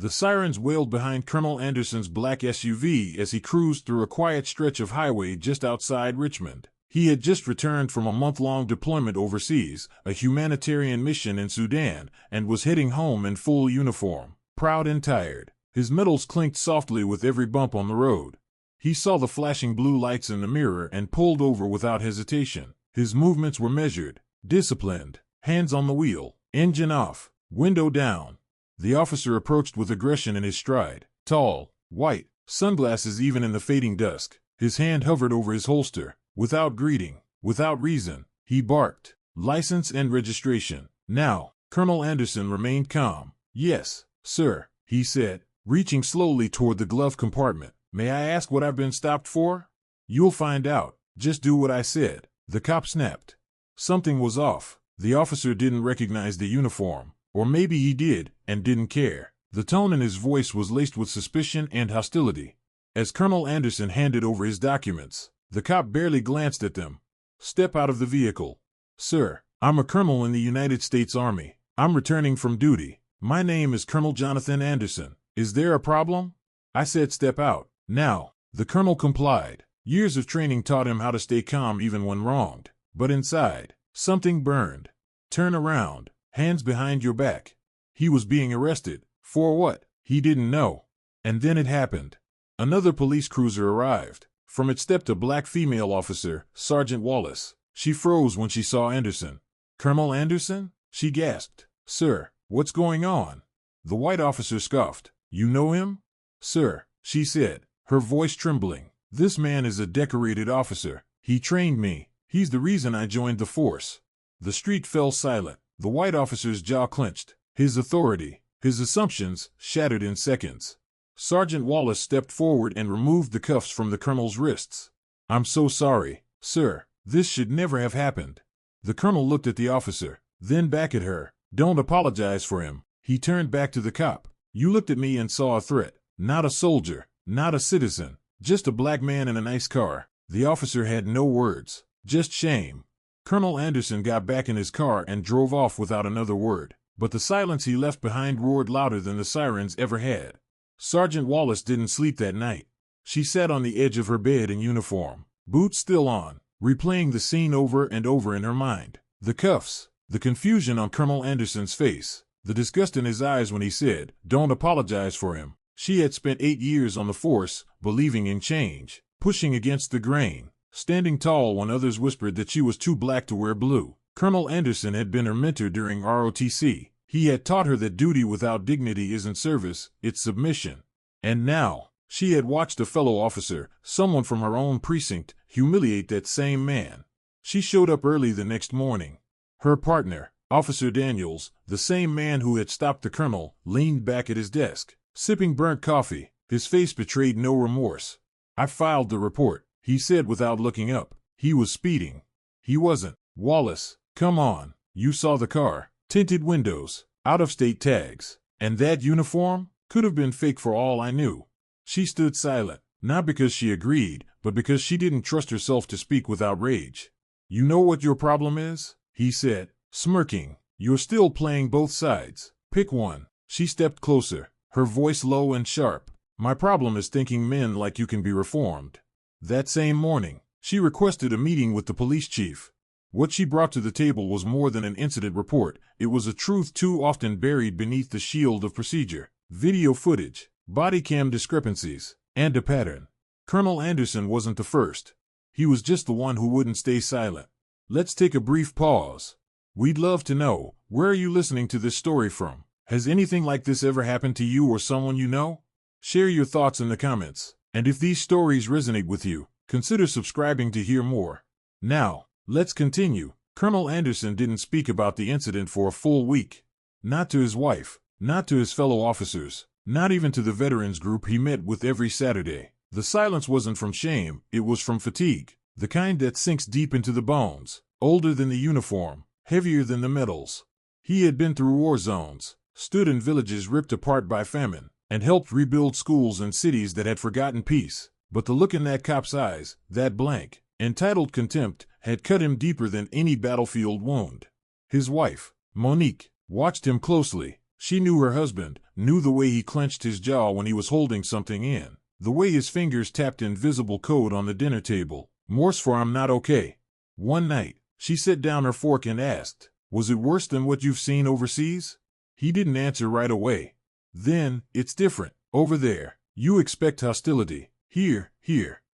The sirens wailed behind Colonel Anderson's black SUV as he cruised through a quiet stretch of highway just outside Richmond. He had just returned from a month-long deployment overseas, a humanitarian mission in Sudan, and was heading home in full uniform, proud and tired. His metals clinked softly with every bump on the road. He saw the flashing blue lights in the mirror and pulled over without hesitation. His movements were measured, disciplined, hands on the wheel, engine off, window down. The officer approached with aggression in his stride, tall, white, sunglasses even in the fading dusk. His hand hovered over his holster. Without greeting, without reason, he barked, "License and registration." Now, Colonel Anderson remained calm. "Yes, sir," he said, reaching slowly toward the glove compartment. "May I ask what I've been stopped for?" "You'll find out. Just do what I said," the cop snapped. Something was off. The officer didn't recognize the uniform. Or maybe he did, and didn't care. The tone in his voice was laced with suspicion and hostility. As Colonel Anderson handed over his documents, the cop barely glanced at them. "Step out of the vehicle." "Sir, I'm a colonel in the United States Army. I'm returning from duty. My name is Colonel Jonathan Anderson. Is there a problem?" "I said step out." Now, the colonel complied. Years of training taught him how to stay calm even when wronged. But inside, something burned. "Turn around, hands behind your back." He was being arrested. For what? He didn't know. And then it happened. Another police cruiser arrived. From it stepped a black female officer, Sergeant Wallace. She froze when she saw Anderson. "Colonel Anderson?" she gasped. "Sir, what's going on?" The white officer scoffed. "You know him?" "Sir," she said, her voice trembling. "This man is a decorated officer. He trained me. He's the reason I joined the force." The street fell silent. The white officer's jaw clenched. His authority, his assumptions, shattered in seconds. Sergeant Wallace stepped forward and removed the cuffs from the colonel's wrists. "I'm so sorry, sir. This should never have happened." The colonel looked at the officer, then back at her. "Don't apologize for him." He turned back to the cop. "You looked at me and saw a threat. Not a soldier, not a citizen, just a black man in a nice car." The officer had no words, just shame. Colonel Anderson got back in his car and drove off without another word. But the silence he left behind roared louder than the sirens ever had. Sergeant Wallace didn't sleep that night. She sat on the edge of her bed in uniform, boots still on, replaying the scene over and over in her mind. The cuffs, the confusion on Colonel Anderson's face, the disgust in his eyes when he said, "Don't apologize for him." She had spent 8 years on the force, believing in change, pushing against the grain, standing tall when others whispered that she was too black to wear blue. Colonel Anderson had been her mentor during ROTC. He had taught her that duty without dignity isn't service, it's submission. And now, she had watched a fellow officer, someone from her own precinct, humiliate that same man. She showed up early the next morning. Her partner, Officer Daniels, the same man who had stopped the colonel, leaned back at his desk, sipping burnt coffee. His face betrayed no remorse. "I filed the report," he said without looking up. He was speeding. He wasn't. "Wallace, come on. You saw the car. Tinted windows, out-of-state tags. And that uniform? Could have been fake for all I knew." She stood silent, not because she agreed, but because she didn't trust herself to speak without rage. "You know what your problem is?" he said, smirking. "You're still playing both sides. Pick one." She stepped closer, her voice low and sharp. "My problem is thinking men like you can be reformed." That same morning, she requested a meeting with the police chief. What she brought to the table was more than an incident report. It was a truth too often buried beneath the shield of procedure. Video footage, body cam discrepancies, and a pattern. Colonel Anderson wasn't the first. He was just the one who wouldn't stay silent. Let's take a brief pause. We'd love to know, where are you listening to this story from? Has anything like this ever happened to you or someone you know? Share your thoughts in the comments. And if these stories resonate with you, consider subscribing to hear more. Now, let's continue. Colonel Anderson didn't speak about the incident for a full week. Not to his wife, not to his fellow officers, not even to the veterans group he met with every Saturday. The silence wasn't from shame, it was from fatigue. The kind that sinks deep into the bones, older than the uniform, heavier than the metals. He had been through war zones, stood in villages ripped apart by famine, and helped rebuild schools in cities that had forgotten peace. But the look in that cop's eyes, that blank, entitled contempt, had cut him deeper than any battlefield wound. His wife, Monique, watched him closely. She knew her husband, knew the way he clenched his jaw when he was holding something in, the way his fingers tapped invisible code on the dinner table. Morse for I'm not okay. One night, she set down her fork and asked, "Was it worse than what you've seen overseas?" He didn't answer right away. Then, "It's different. Over there, you expect hostility. Here,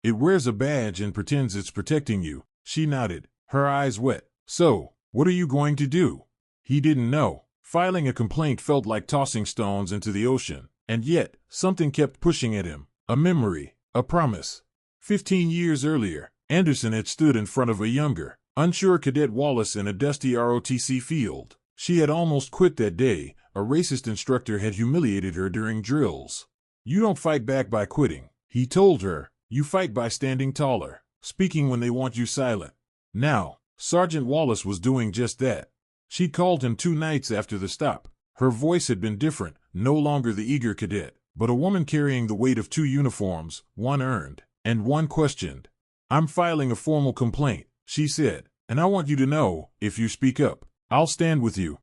it wears a badge and pretends it's protecting you." She nodded, her eyes wet. "So, what are you going to do?" He didn't know. Filing a complaint felt like tossing stones into the ocean, and yet, something kept pushing at him. A memory, a promise. 15 years earlier, Anderson had stood in front of a younger, unsure Cadet Wallace in a dusty ROTC field. She had almost quit that day. A racist instructor had humiliated her during drills. "You don't fight back by quitting," he told her. "You fight by standing taller, speaking when they want you silent." Now, Sergeant Wallace was doing just that. She called him 2 nights after the stop. Her voice had been different, no longer the eager cadet, but a woman carrying the weight of 2 uniforms, one earned, and one questioned. "I'm filing a formal complaint," she said, "and I want you to know, if you speak up, I'll stand with you."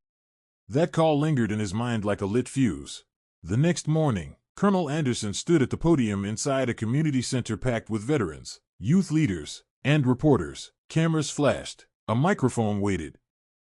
That call lingered in his mind like a lit fuse. The next morning, Colonel Anderson stood at the podium inside a community center packed with veterans, youth leaders, and reporters. Cameras flashed. A microphone waited.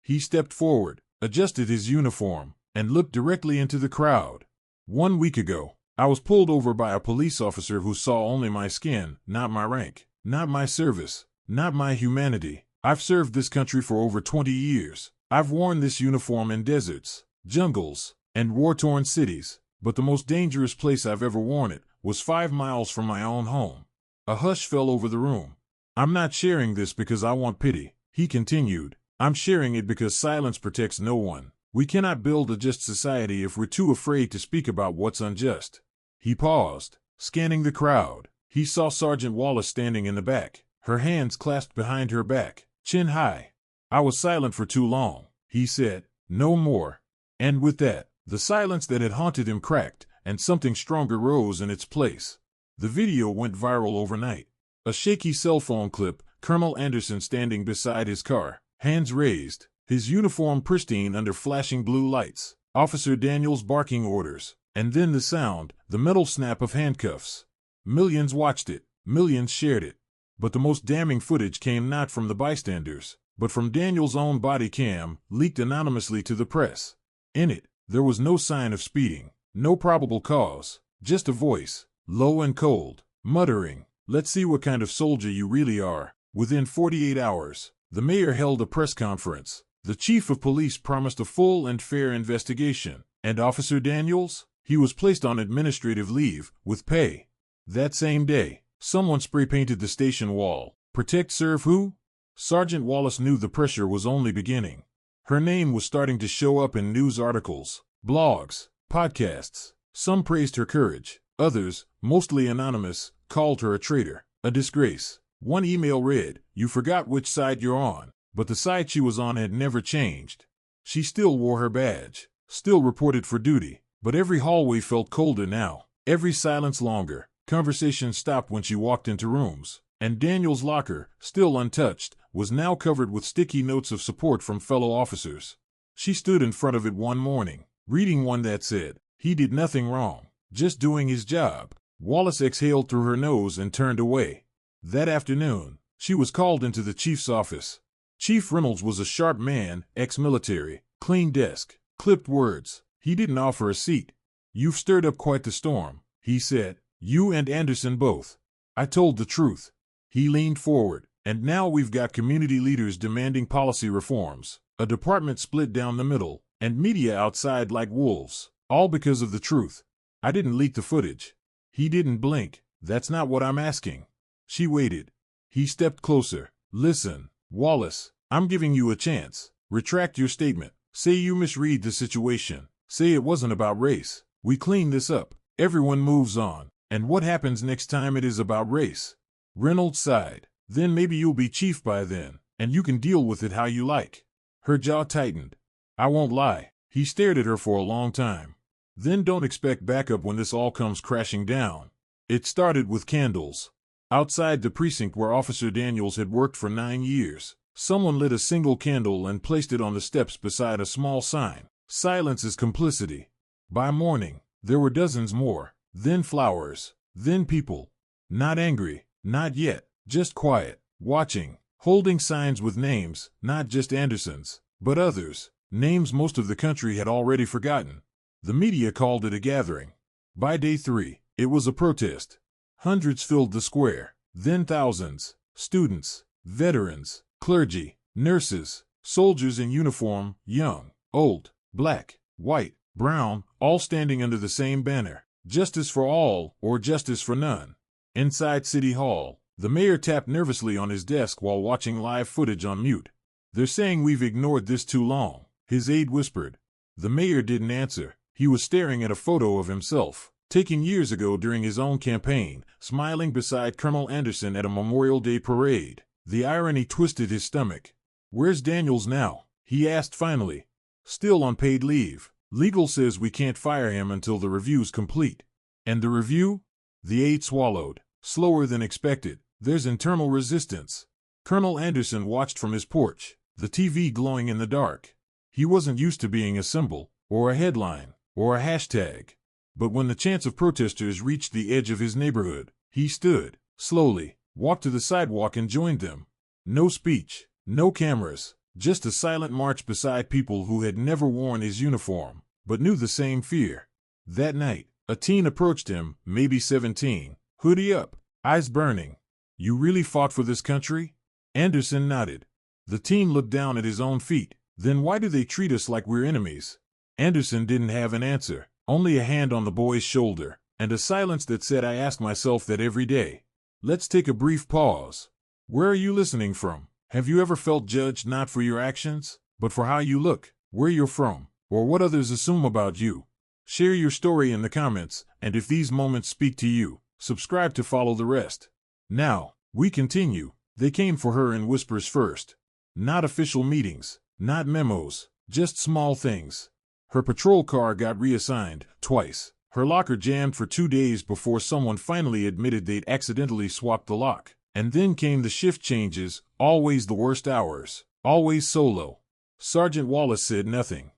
He stepped forward, adjusted his uniform, and looked directly into the crowd. "1 week ago, I was pulled over by a police officer who saw only my skin, not my rank, not my service, not my humanity. I've served this country for over 20 years. I've worn this uniform in deserts, jungles, and war-torn cities, but the most dangerous place I've ever worn it was 5 miles from my own home." A hush fell over the room. "I'm not sharing this because I want pity," he continued. "I'm sharing it because silence protects no one. We cannot build a just society if we're too afraid to speak about what's unjust." He paused, scanning the crowd. He saw Sergeant Wallace standing in the back, her hands clasped behind her back, chin high. "I was silent for too long," he said. "No more." And with that, the silence that had haunted him cracked, and something stronger rose in its place. The video went viral overnight. A shaky cell phone clip, Colonel Anderson standing beside his car, hands raised, his uniform pristine under flashing blue lights, Officer Daniels barking orders, and then the sound, the metal snap of handcuffs. Millions watched it, millions shared it. But the most damning footage came not from the bystanders, but from Daniels' own body cam, leaked anonymously to the press. In it, there was no sign of speeding, no probable cause, just a voice, low and cold, muttering, "Let's see what kind of soldier you really are." Within 48 hours, the mayor held a press conference. The chief of police promised a full and fair investigation, and Officer Daniels, he was placed on administrative leave, with pay. That same day, someone spray-painted the station wall. "Protect Serve Who?" Sergeant Wallace knew the pressure was only beginning. Her name was starting to show up in news articles, blogs, podcasts. Some praised her courage. Others, mostly anonymous, called her a traitor, a disgrace. One email read, "You forgot which side you're on." But the side she was on had never changed. She still wore her badge, still reported for duty, but every hallway felt colder now, every silence longer. Conversations stopped when she walked into rooms, and Daniel's locker, still untouched, was now covered with sticky notes of support from fellow officers. She stood in front of it one morning, reading one that said, "He did nothing wrong, just doing his job." Wallace exhaled through her nose and turned away. That afternoon, she was called into the chief's office. Chief Reynolds was a sharp man, ex-military, clean desk, clipped words. He didn't offer a seat. "You've stirred up quite the storm," he said. "You and Anderson both." I told the truth. He leaned forward. "And now we've got community leaders demanding policy reforms, a department split down the middle, and media outside like wolves, all because of the truth." I didn't leak the footage. He didn't blink. "That's not what I'm asking." She waited. He stepped closer. "Listen, Wallace, I'm giving you a chance. Retract your statement. Say you misread the situation. Say it wasn't about race. We clean this up. Everyone moves on. And what happens next time it is about race?" Reynolds sighed. "Then maybe you'll be chief by then, and you can deal with it how you like." Her jaw tightened. "I won't lie." He stared at her for a long time. "Then don't expect backup when this all comes crashing down." It started with candles. Outside the precinct where Officer Daniels had worked for 9 years, someone lit a single candle and placed it on the steps beside a small sign, Silence is complicity. By morning, there were dozens more, then flowers, then people. Not angry, not yet, just quiet, watching, holding signs with names, not just Anderson's, but others, names most of the country had already forgotten. The media called it a gathering. By day 3, it was a protest. Hundreds filled the square, then thousands, students, veterans, clergy, nurses, soldiers in uniform, young, old, black, white, brown, all standing under the same banner, justice for all or justice for none. Inside City Hall, the mayor tapped nervously on his desk while watching live footage on mute. "They're saying we've ignored this too long," his aide whispered. The mayor didn't answer. He was staring at a photo of himself, taken years ago during his own campaign, smiling beside Colonel Anderson at a Memorial Day parade. The irony twisted his stomach. "Where's Daniels now?" he asked finally. "Still on paid leave. Legal says we can't fire him until the review's complete." "And the review?" The aide swallowed, slower than expected. "There's internal resistance." Colonel Anderson watched from his porch, the TV glowing in the dark. He wasn't used to being a symbol, or a headline, or a hashtag. But when the chants of protesters reached the edge of his neighborhood, he stood, slowly, walked to the sidewalk and joined them. No speech, no cameras, just a silent march beside people who had never worn his uniform, but knew the same fear. That night, a teen approached him, maybe 17, hoodie up, eyes burning. "You really fought for this country?" Anderson nodded. The teen looked down at his own feet. "Then why do they treat us like we're enemies?" Anderson didn't have an answer, only a hand on the boy's shoulder, and a silence that said, "I ask myself that every day." Let's take a brief pause. Where are you listening from? Have you ever felt judged not for your actions, but for how you look, where you're from, or what others assume about you? Share your story in the comments, and if these moments speak to you, subscribe to follow the rest. Now, we continue. They came for her in whispers first. Not official meetings, not memos, just small things. Her patrol car got reassigned, twice. Her locker jammed for 2 days before someone finally admitted they'd accidentally swapped the lock. And then came the shift changes, always the worst hours, always solo. Sergeant Wallace said nothing.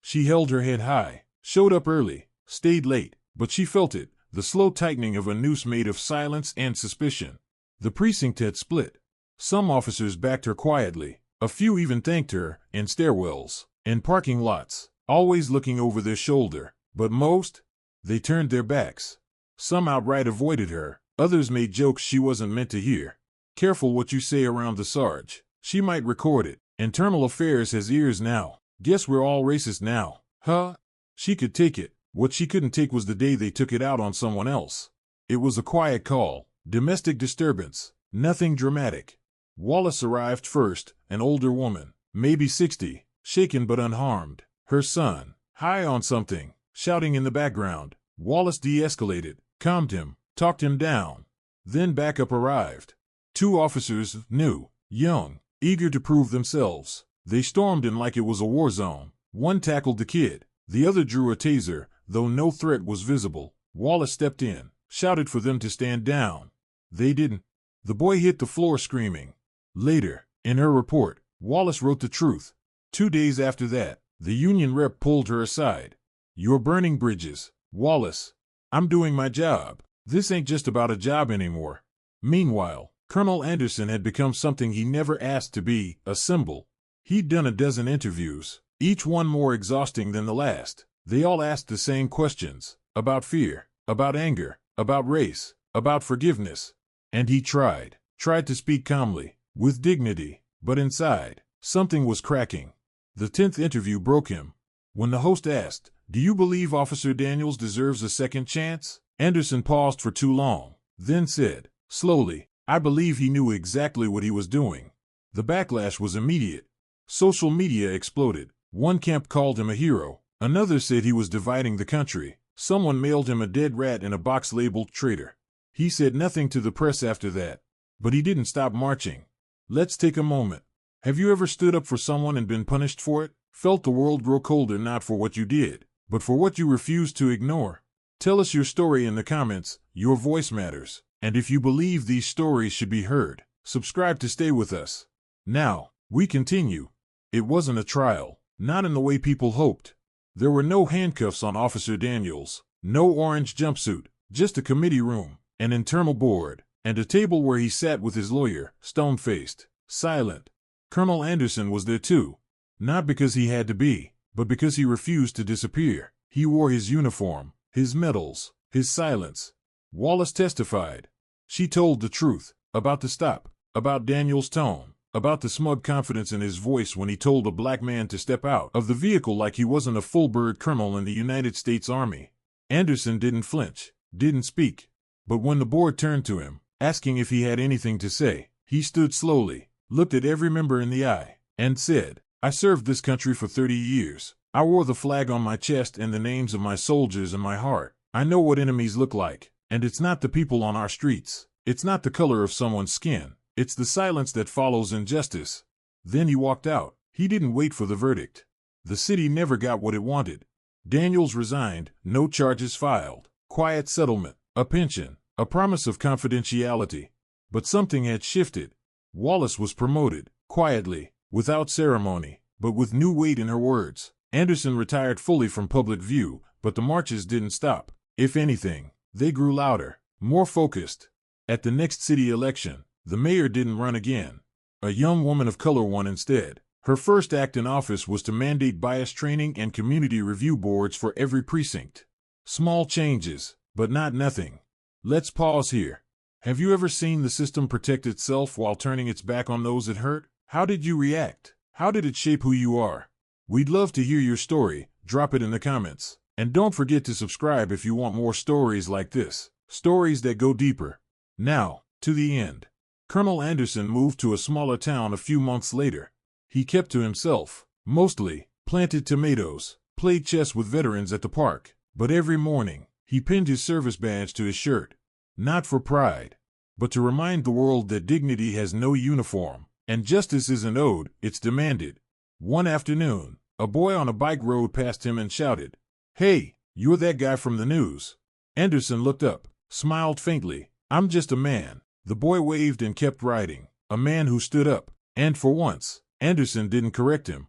She held her head high, showed up early, stayed late, but she felt it, the slow tightening of a noose made of silence and suspicion. The precinct had split. Some officers backed her quietly, a few even thanked her, in stairwells, in parking lots, always looking over their shoulder, but most, they turned their backs. Some outright avoided her, others made jokes she wasn't meant to hear. "Careful what you say around the Sarge. She might record it. Internal Affairs has ears now. Guess we're all racist now, huh?" She could take it. What she couldn't take was the day they took it out on someone else. It was a quiet call, domestic disturbance, nothing dramatic. Wallace arrived first, an older woman, maybe 60, shaken but unharmed. Her son, high on something, shouting in the background. Wallace de-escalated, calmed him, talked him down. Then backup arrived. 2 officers, new, young, eager to prove themselves. They stormed in like it was a war zone. One tackled the kid. The other drew a taser, though no threat was visible. Wallace stepped in, shouted for them to stand down. They didn't. The boy hit the floor screaming. Later, in her report, Wallace wrote the truth. 2 days after that, the union rep pulled her aside. "You're burning bridges, Wallace. I'm doing my job. This ain't just about a job anymore." Meanwhile, Colonel Anderson had become something he never asked to be, a symbol. He'd done a dozen interviews, each one more exhausting than the last. They all asked the same questions, about fear, about anger, about race, about forgiveness. And he tried to speak calmly, with dignity, but inside, something was cracking. The 10th interview broke him. When the host asked, "Do you believe Officer Daniels deserves a second chance?" Anderson paused for too long, then said, slowly, "I believe he knew exactly what he was doing." The backlash was immediate. Social media exploded. One camp called him a hero. Another said he was dividing the country. Someone mailed him a dead rat in a box labeled traitor. He said nothing to the press after that. But he didn't stop marching. Let's take a moment. Have you ever stood up for someone and been punished for it? Felt the world grow colder not for what you did, but for what you refused to ignore? Tell us your story in the comments. Your voice matters. And if you believe these stories should be heard, subscribe to stay with us. Now, we continue. It wasn't a trial. Not in the way people hoped. There were no handcuffs on Officer Daniels, no orange jumpsuit, just a committee room, an internal board, and a table where he sat with his lawyer, stone-faced, silent. Colonel Anderson was there too. Not because he had to be, but because he refused to disappear. He wore his uniform, his medals, his silence. Wallace testified. She told the truth, about the stop, about Daniel's tone, about the smug confidence in his voice when he told a black man to step out of the vehicle like he wasn't a full-bird colonel in the United States Army. Anderson didn't flinch, didn't speak. But when the board turned to him, asking if he had anything to say, he stood slowly, looked at every member in the eye, and said, "I served this country for 30 years. I wore the flag on my chest and the names of my soldiers in my heart. I know what enemies look like, and it's not the people on our streets. It's not the color of someone's skin. It's the silence that follows injustice." Then he walked out. He didn't wait for the verdict. The city never got what it wanted. Daniels resigned, no charges filed, quiet settlement, a pension, a promise of confidentiality. But something had shifted. Wallace was promoted, quietly, without ceremony, but with new weight in her words. Anderson retired fully from public view, but the marches didn't stop. If anything, they grew louder, more focused. At the next city election, the mayor didn't run again. A young woman of color won instead. Her first act in office was to mandate bias training and community review boards for every precinct. Small changes, but not nothing. Let's pause here. Have you ever seen the system protect itself while turning its back on those it hurt? How did you react? How did it shape who you are? We'd love to hear your story. Drop it in the comments. And don't forget to subscribe if you want more stories like this. Stories that go deeper. Now, to the end. Colonel Anderson moved to a smaller town a few months later. He kept to himself, mostly, planted tomatoes, played chess with veterans at the park, but every morning, he pinned his service badge to his shirt. Not for pride, but to remind the world that dignity has no uniform, and justice isn't owed, it's demanded. One afternoon, a boy on a bike rode past him and shouted, "Hey, you're that guy from the news." Anderson looked up, smiled faintly. "I'm just a man." The boy waved and kept riding, a man who stood up, and for once, Anderson didn't correct him.